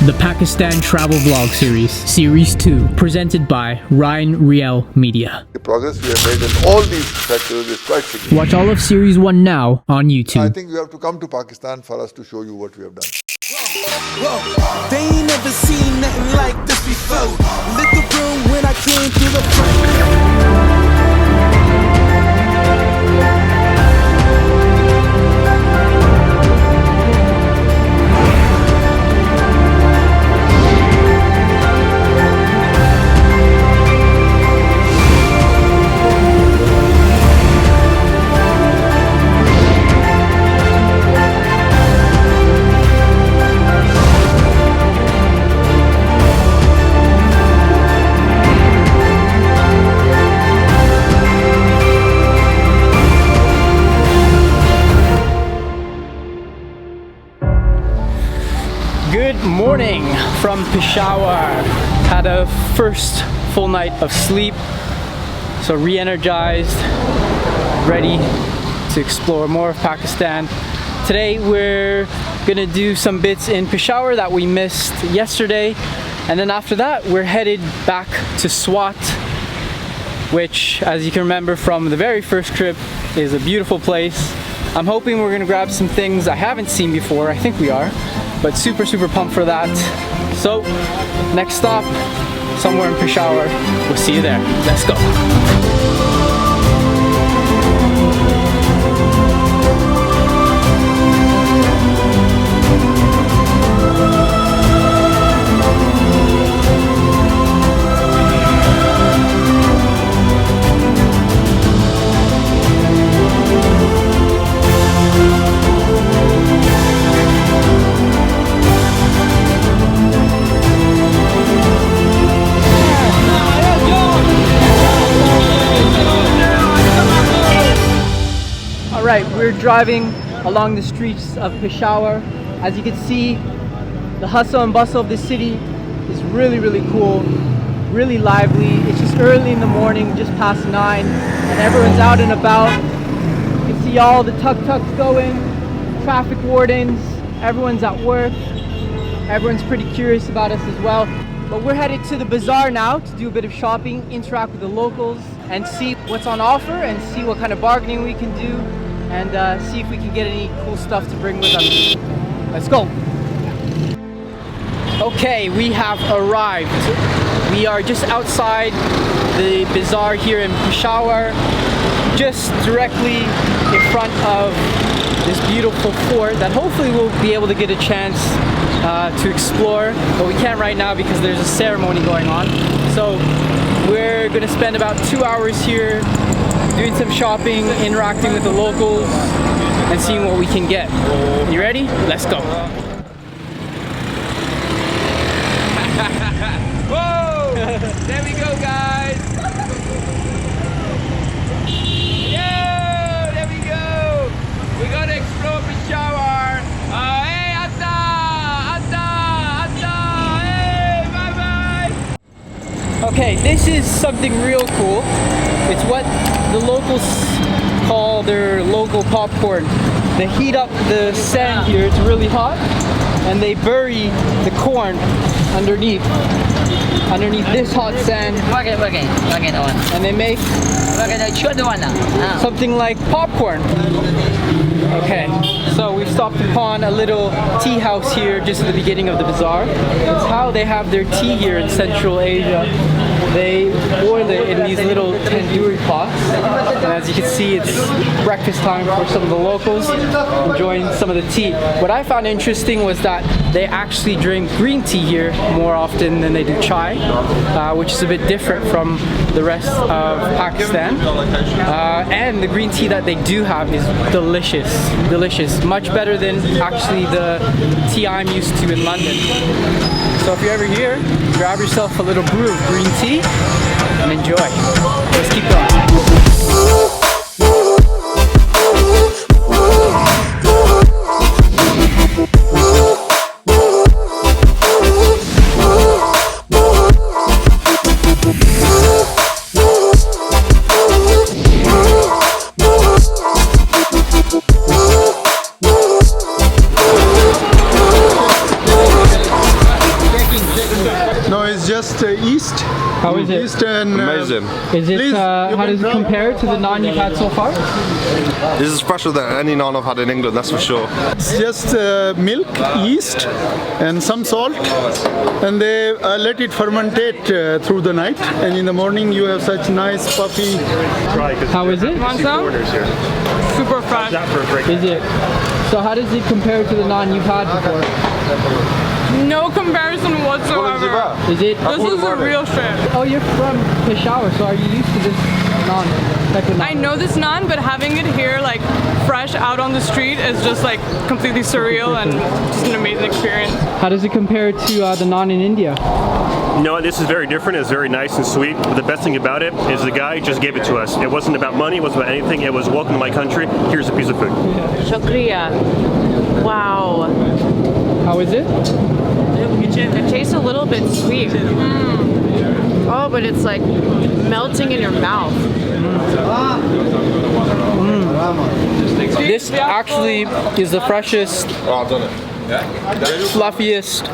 The Pakistan Travel Vlog Series, Series 2, presented by Riel Media. The progress we have made in all these sectors is quite significant. Watch all of Series 1 now on YouTube. I think you have to come to Pakistan for us to show you what we have done. Whoa, they ain't never seen nothing like this before. Lit the room when I came through the front. Good morning from Peshawar. Had a first full night of sleep, so re-energized, ready to explore more of Pakistan. Today we're gonna do some bits in Peshawar that we missed yesterday, and then after that we're headed back to Swat, which, as you can remember from the very first trip, is a beautiful place. I'm hoping we're gonna grab some things I haven't seen before. I think we are, but super pumped for that. So next stop, somewhere in Peshawar. We'll see you there. Let's go. Alright, we're driving along the streets of Peshawar. As you can see, the hustle and bustle of the city is really cool, really lively. It's just early in the morning, just past 9, and everyone's out and about. You can see all the tuk-tuks going, traffic wardens, everyone's at work. Everyone's pretty curious about us as well. But we're headed to the bazaar now to do a bit of shopping, interact with the locals, and see what's on offer, and see what kind of bargaining we can do, and see if we can get any cool stuff to bring with us. Let's go. Okay, we have arrived. We are just outside the bazaar here in Peshawar, just directly in front of this beautiful fort that hopefully we'll be able to get a chance to explore, but we can't right now because there's a ceremony going on. So we're gonna spend about 2 hours here doing some shopping, interacting with the locals, and seeing what we can get. You ready? Let's go. Whoa! There we go, guys! Yeah! There we go! We're gonna explore Peshawar. Hey, Atta! Atta! Atta! Hey, bye-bye! Okay, this is something real cool. It's what the locals call their local popcorn. They heat up the sand here, it's really hot, and they bury the corn underneath this hot sand, and they make something like popcorn. Okay, so we've stopped upon a little tea house here just at the beginning of the bazaar. It's how they have their tea here in Central Asia. They boil it in these little tandoori pots, and as you can see, it's breakfast time for some of the locals enjoying some of the tea. What I found interesting was that they actually drink green tea here more often than they do chai, which is a bit different from the rest of Pakistan. And the green tea that they do have is delicious, much better than actually the tea I'm used to in London. So if you're ever here, grab yourself a little brew of green tea and enjoy. Let's keep going. No, it's just east. How is it? East and Amazing. Is it? Please, How does it compare to the naan you've had so far? This is fresher than any naan I've had in England, that's for sure. It's just milk, yeast, and some salt, and they let it fermentate through the night. And in the morning, you have such nice puffy. How is it? Want some? Super fresh. Is it? So how does it compare to the naan you've had before? No comparison whatsoever. Is it? This is the real shit. Oh, you're from Peshawar, so are you used to this naan? Type of naan? I know this naan, but having it here, like fresh out on the street, is just like completely surreal and just an amazing experience. How does it compare to the naan in India? You know what, this is very different. It's very nice and sweet. But the best thing about it is the guy just gave it to us. It wasn't about money, it wasn't about anything. It was, welcome to my country, here's a piece of food. Shukriya. Wow. How is it? It tastes a little bit sweet. Oh, but it's like melting in your mouth. This actually is the freshest, fluffiest,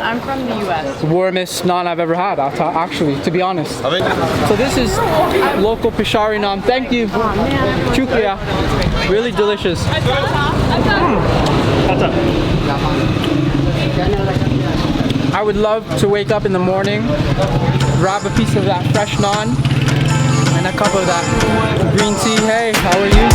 I'm from the US. warmest naan I've ever had, actually, to be honest. So this is local Peshawari naan. Thank you. Shukriya. Really delicious. I would love to wake up in the morning, grab a piece of that fresh naan and a cup of that green tea. Hey, how are you?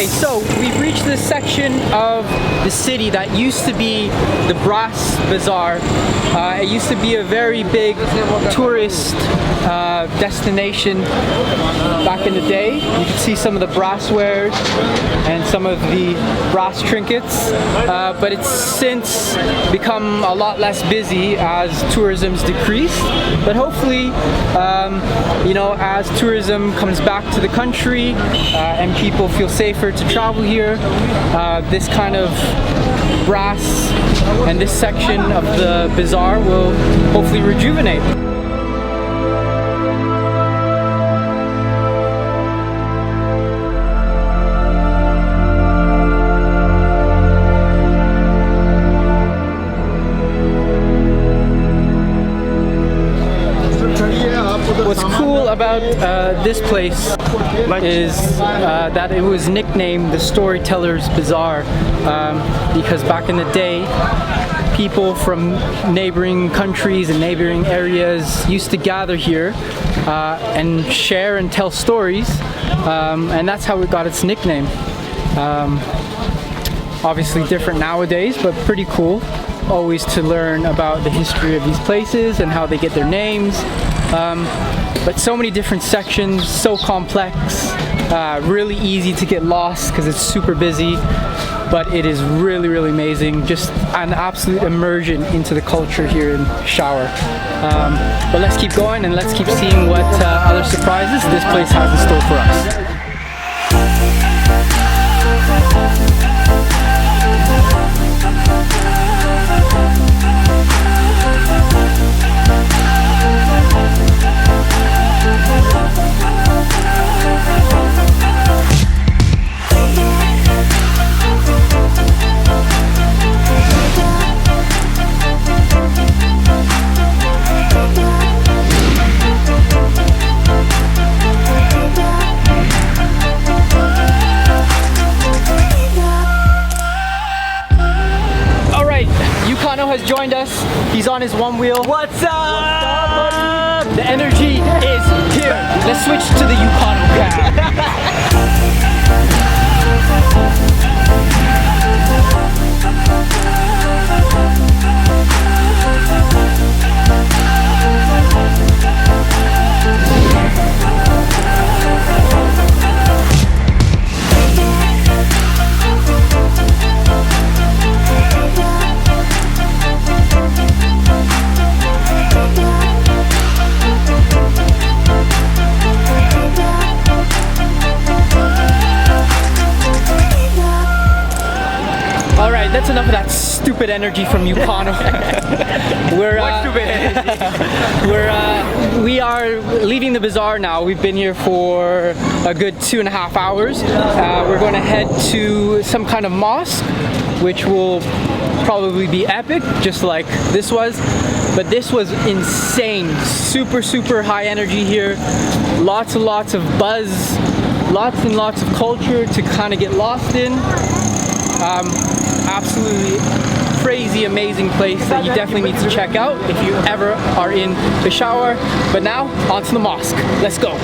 So we've reached this section of the city that used to be the Brats Bazaar. It used to be a very big tourist destination back in the day. You can see some of the brasswares and some of the brass trinkets, but it's since become a lot less busy as tourism's decreased. But hopefully, you know, as tourism comes back to the country and people feel safer to travel here, this kind of brass and this section of the bazaar will hopefully rejuvenate. What's cool about this place is that it was nicknamed the Storytellers Bazaar because back in the day people from neighboring countries and neighboring areas used to gather here and share and tell stories, and that's how it got its nickname. Obviously different nowadays, but pretty cool always to learn about the history of these places and how they get their names. But so many different sections, so complex, really easy to get lost because it's super busy, but it is really, really amazing. Just an absolute immersion into the culture here in Peshawar. But let's keep going and let's keep seeing what other surprises this place has in store for us. Yukano has joined us. He's on his one wheel. What's up? The energy is here. Let's switch to the Yukano cab. Alright, that's enough of that stupid energy from Yukano. We are leaving the bazaar now. We've been here for a good 2.5 hours. We're going to head to some kind of mosque, which will probably be epic, just like this was. But this was insane. Super high energy here. Lots and lots of buzz. Lots and lots of culture to kind of get lost in. Absolutely crazy, amazing place that you definitely need to check out if you ever are in Peshawar. But now, on to the mosque. Let's go.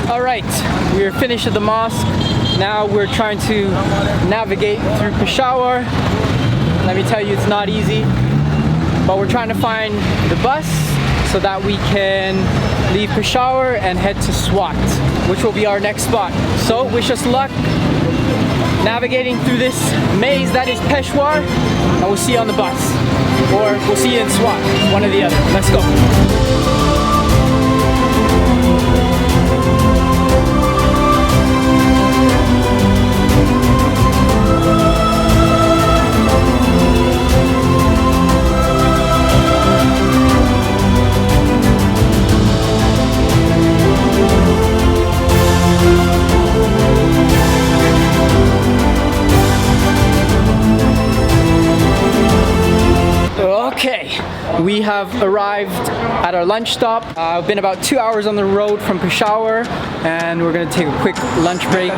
Alright, we're finished at the mosque. Now we're trying to navigate through Peshawar. Let me tell you, it's not easy. But we're trying to find the bus so that we can leave Peshawar and head to Swat, which will be our next spot. So wish us luck navigating through this maze that is Peshawar, and we'll see you on the bus. Or we'll see you in Swat, one or the other. Let's go. Okay, we have arrived at our lunch stop. I've been about 2 hours on the road from Peshawar, and we're gonna take a quick lunch break.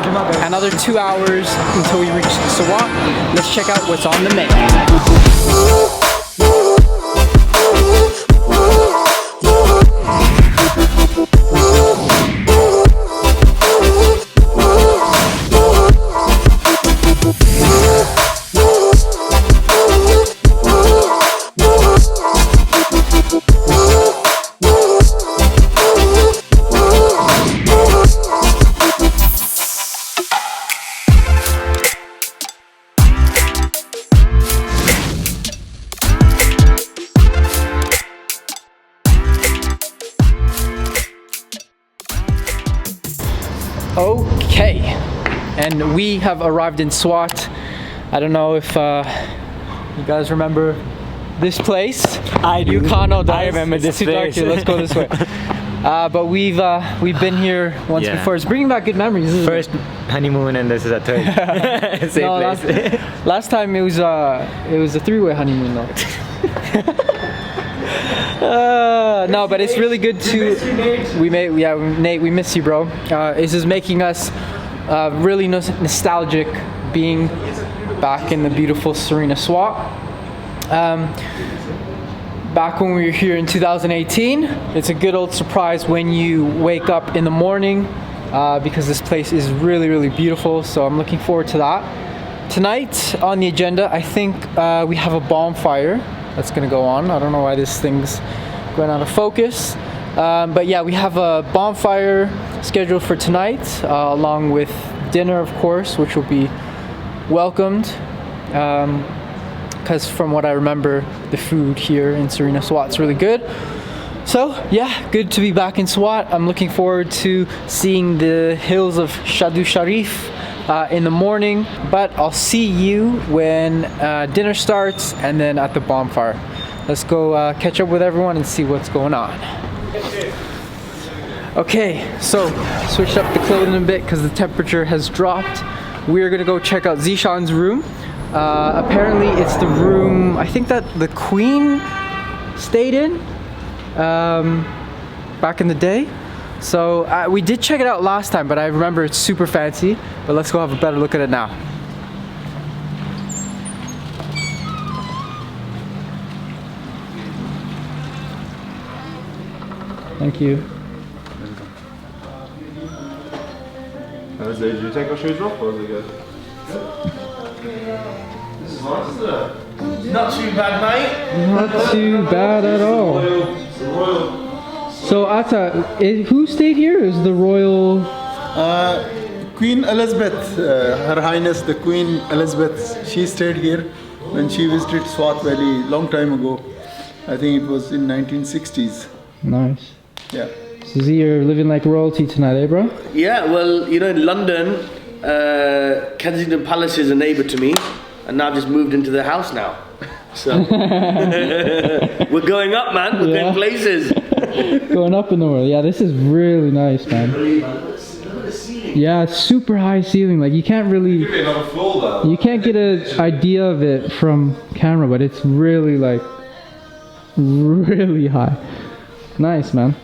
Another 2 hours until we reach Swat. Let's check out what's on the menu. Okay, and we have arrived in Swat. I don't know if you guys remember this place. I do. Yukano does. I remember this It's too dark place. here. Let's go this way. But we've been here once before. It's bringing back good memories. Isn't First honeymoon, and this is a third. Same no, place. last time it was a 3-way honeymoon though. No, but it's really good to. Nate, we miss you, bro. This is making us really nostalgic, being back in the beautiful Serena Swat. Back when we were here in 2018, it's a good old surprise when you wake up in the morning because this place is really, really beautiful. So I'm looking forward to that. Tonight on the agenda, I think we have a bonfire that's gonna go on. I don't know why this thing's going out of focus. But yeah, we have a bonfire scheduled for tonight, along with dinner, of course, which will be welcomed. Because from what I remember, the food here in Serena Swat's really good. So yeah, good to be back in Swat. I'm looking forward to seeing the hills of Shadu Sharif in the morning, but I'll see you when dinner starts and then at the bonfire. Let's go catch up with everyone and see what's going on. Okay, so switched up the clothing a bit because the temperature has dropped. We're gonna go check out Zishan's room. Apparently it's the room I think that the Queen stayed in back in the day. So we did check it out last time, but I remember it's super fancy. But let's go have a better look at it now. Thank you. Did you take our shoes off or was it good? This is nice, isn't it? Not too bad, mate. Not too bad at all. So Atta, who stayed here? Is the royal? Queen Elizabeth, Her Highness the Queen Elizabeth, she stayed here when she visited Swat Valley long time ago. I think it was in 1960s. Nice. Yeah. So Z, you're living like royalty tonight, eh, bro? Yeah, well, you know, in London, Kensington Palace is a neighbour to me, and now I've just moved into the house now. So we're going up, man. We're going places. Going up in the world. Yeah, this is really nice, man. Yeah, it's super high ceiling. Like you can't really, you can't get an idea of it from camera, but it's really like really high. Nice, man.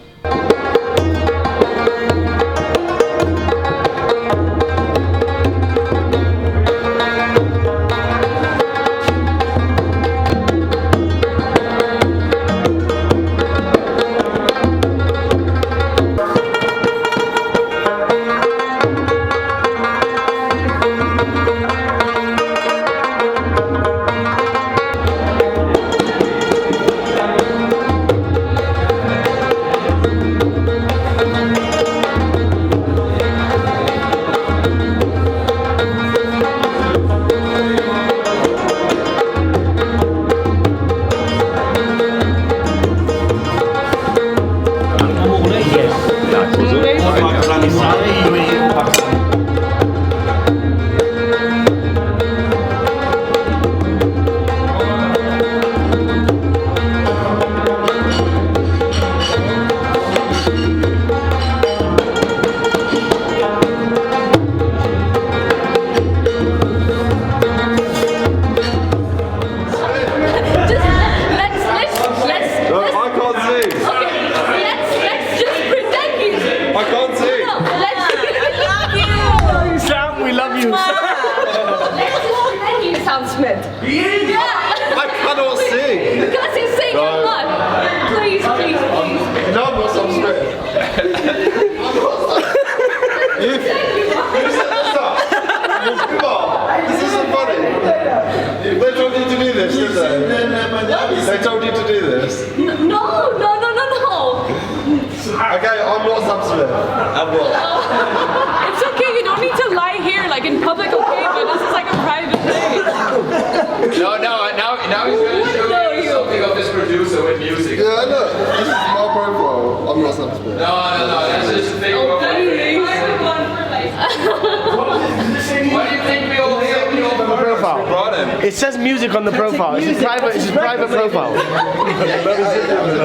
It says music on the profile. It's a private profile.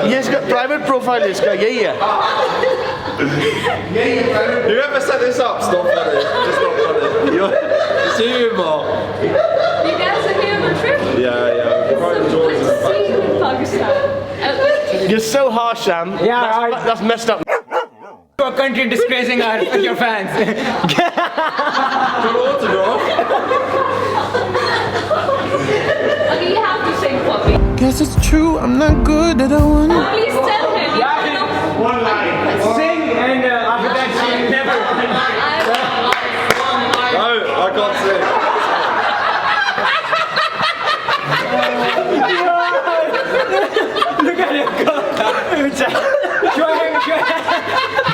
Yes, private profile is yeah. Whoever set this up, stop funny. Just not funny. It's humor. You guys are here on a trip? Yeah. Quite enjoying Good to see you in Pakistan. You're so harsh, Sam. Yeah, that's messed up. Your country disgracing your fans. Okay, you have to sing for me. Guess it's true, I'm not good at all. Please tell him. One line. Sing and after that she never. No, I can't sing. Look at him go.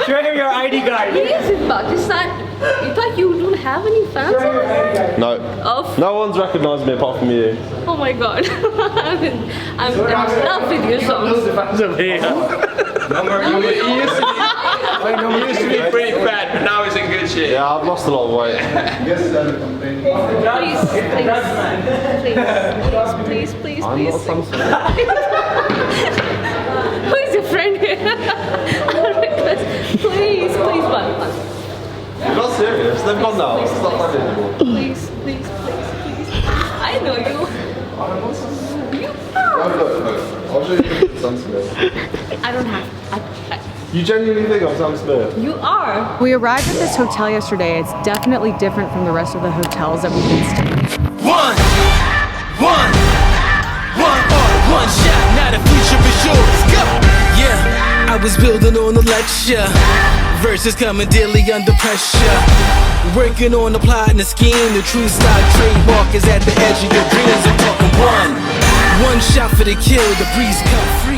Show him your ID card. He is in Pakistan. You thought you don't have any fans? No. Oh. No one's recognised me apart from you. Oh my god. I'm in love with your songs. He used to be pretty fat, but now he's in good shape. Yeah, I've lost a lot of weight. Please. I'm not some Who is your friend here? Please, one. You're not serious. They've gone now. It's not funny anymore. Please. I know you. I'll show you Sam Smith. I don't have. You genuinely think I'm Sam Smith? You are. We arrived at this hotel yesterday. It's definitely different from the rest of the hotels that we've been staying. One shot, now the future is yours. Go! Yeah, I was building on a lecture. Verses coming daily under pressure. Working on the plot and the scheme. The true stock trademark is at the edge of your dreams. I'm talking one shot for the kill. The breeze come free.